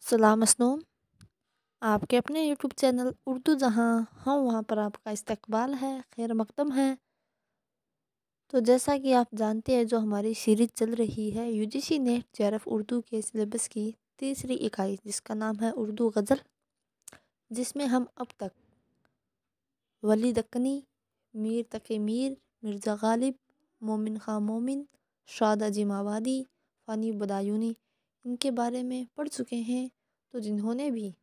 सलाम असनोम। आपके अपने यूट्यूब चैनल उर्दू जहाँ हम वहाँ पर आपका इस्तकबाल है, खैर मकदम है। तो जैसा कि आप जानते हैं, जो हमारी सीरीज़ चल रही है यूजीसी नेट जेआरएफ उर्दू के सिलेबस की तीसरी इकाई, जिसका नाम है उर्दू गज़ल, जिसमें हम अब तक वली दक्कनी, मीर तक़ी मीर, मिर्ज़ा गालिब, मोमिन खां मोमिन, शाद अजीमाबादी, फ़ानी बदायूनी, इनके बारे में पढ़ चुके हैं। तो जिन्होंने भी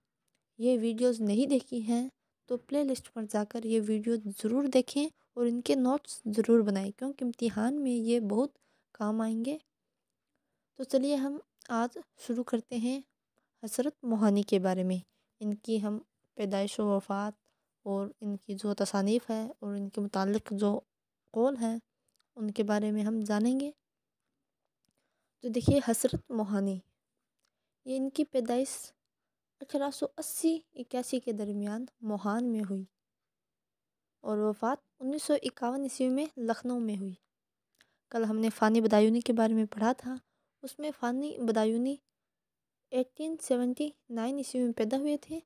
ये वीडियोस नहीं देखी हैं तो प्लेलिस्ट पर जाकर ये वीडियो ज़रूर देखें और इनके नोट्स ज़रूर बनाएं, क्योंकि इम्तिहान में ये बहुत काम आएंगे। तो चलिए हम आज शुरू करते हैं हसरत मोहानी के बारे में। इनकी हम पैदाइश व वफ़ात और इनकी जो तसानीफ़ है और इनके मुताल्लिक़ जो कौल है उनके बारे में हम जानेंगे। तो देखिए, हसरत मोहानी, ये इनकी पैदाइश 1880-81 के दरमियान मोहान में हुई और वफ़ात 1951 ईस्वी में लखनऊ में हुई। कल हमने फ़ानी बदायूनी के बारे में पढ़ा था। उसमें फ़ानी बदायूनी 1879 ईस्वी में पैदा हुए थे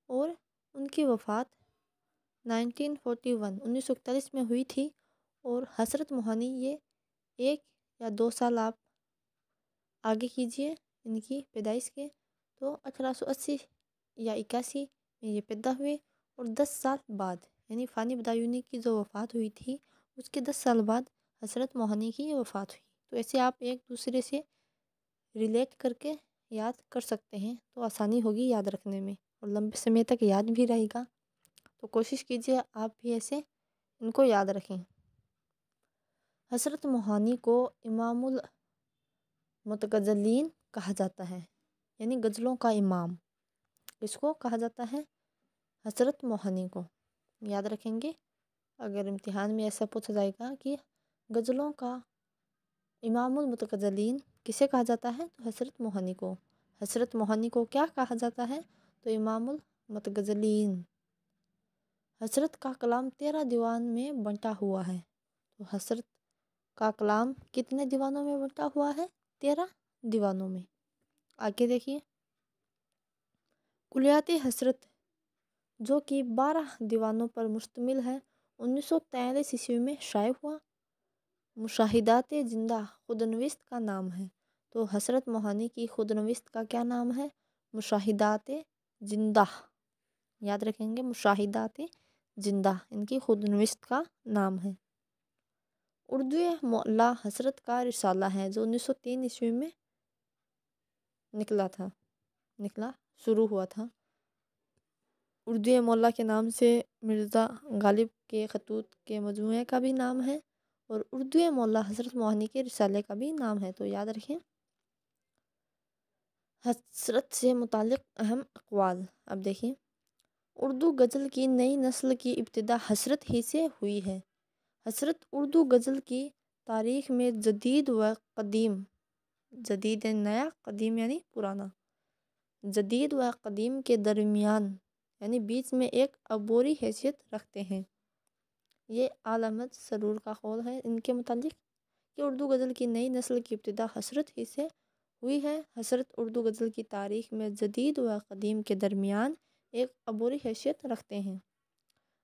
और उनकी वफ़ात 1941 में हुई थी। और हसरत मोहानी ये 1 या 2 साल आप आगे कीजिए इनकी पैदाइश के, तो 1880 या 81 में ये पैदा हुए और 10 साल बाद, यानी फ़ानी बदायूनी की जो वफ़ात हुई थी उसके 10 साल बाद हसरत मोहानी की वफ़ात हुई। तो ऐसे आप एक दूसरे से रिलेट करके याद कर सकते हैं, तो आसानी होगी याद रखने में और लंबे समय तक याद भी रहेगा। तो कोशिश कीजिए आप भी ऐसे इनको याद रखें। हसरत मोहानी को इमामुल मुतगज़्ज़लीन कहा जाता है, यानी गज़लों का इमाम। इसको कहा जाता है हसरत मोहानी को। याद रखेंगे, अगर इम्तिहान में ऐसा पूछा जाएगा कि गज़लों का इमामुल मुतगज़्ज़लीन किसे कहा जाता है, तो हसरत मोहानी को। हसरत मोहानी को क्या कहा जाता है, तो इमामुल मुतगज़्ज़लीन। हसरत का कलाम 13 दीवान में बंटा हुआ है। तो हसरत का कलाम कितने दीवानों में बंटा हुआ है? 13 दीवानों में। आगे देखिए, कुलियात हसरत, जो कि 12 दीवानों पर मुश्तमिल है, 1943 ईस्वी में शाये हुआ। मुशाहिदात जिंदा खुदनविस्त का नाम है। तो हसरत मोहानी की खुदनविस्त का क्या नाम है? मुशाहिदात जिंदा। याद रखेंगे, मुशाहिदात जिंदा इनकी खुदनविस्त का नाम है। उर्दू मौला हसरत का रिसाला है, जो 1903 ईस्वी में शुरू हुआ था। उर्दू मौला के नाम से मिर्ज़ा गालिब के खतूत के मजमूए का भी नाम है और उर्दू मौला हसरत मोहानी के रिसाले का भी नाम है। तो याद रखें। हसरत से मुतालिक अहम अक़वाल। अब देखिए, उर्दू गज़ल की नई नस्ल की इब्तिदा हसरत ही से हुई है। हसरत उर्दू गज़ल की तारीख़ में जदीद व कदीम, जदीद नया, कदीम यानी पुराना, जदीद व कदीम के दरमियान यानी बीच में एक अबोरी हैसियत रखते हैं। ये आल अहमद सरूर का कौल है इनके मुतालिक कि उर्दू गज़ल की नई नस्ल की इब्तिदा हसरत ही से हुई है। हसरत उर्दू गज़ल की तारीख़ में जदीद व कदीम के दरमियान एक अबोरी हैसियत रखते हैं।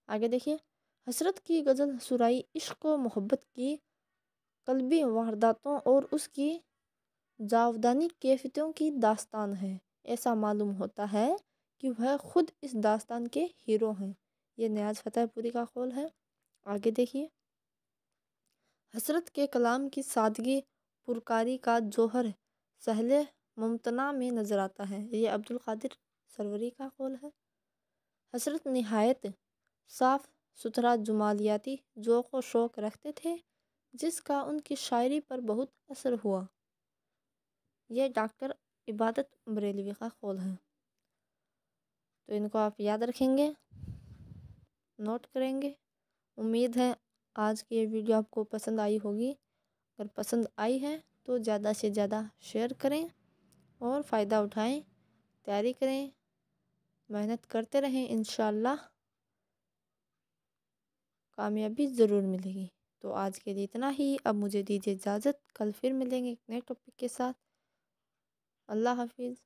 आगे देखिए, हसरत की गज़ल सुराई इश्क व मोहब्बत की क़ल्बी वारदातों और उसकी जावदानी कैफियतों की दास्तान है। ऐसा मालूम होता है कि वह खुद इस दास्तान के हीरो हैं। ये नियाज़ फतेहपुरी का कौल है। आगे देखिए, हसरत के कलाम की सादगी पुरकारी का जौहर सहले मुमतना में नज़र आता है। ये अब्दुल कादिर सरवरी का कौल है। हसरत निहायत साफ़ सुथरा जुमालियाती ज़ौक़ व शौक़ रखते थे, जिसका उनकी शायरी पर बहुत असर हुआ। यह डॉक्टर इबादत बरेलवी का कौल है। तो इनको आप याद रखेंगे, नोट करेंगे। उम्मीद है आज की ये वीडियो आपको पसंद आई होगी। अगर पसंद आई है तो ज़्यादा से ज़्यादा शेयर करें और फ़ायदा उठाएं, तैयारी करें, मेहनत करते रहें। इंशाअल्लाह कामयाबी ज़रूर मिलेगी। तो आज के लिए इतना ही। अब मुझे दीजिए इजाज़त, कल फिर मिलेंगे एक नए टॉपिक के साथ। अल्लाह हाफिज़।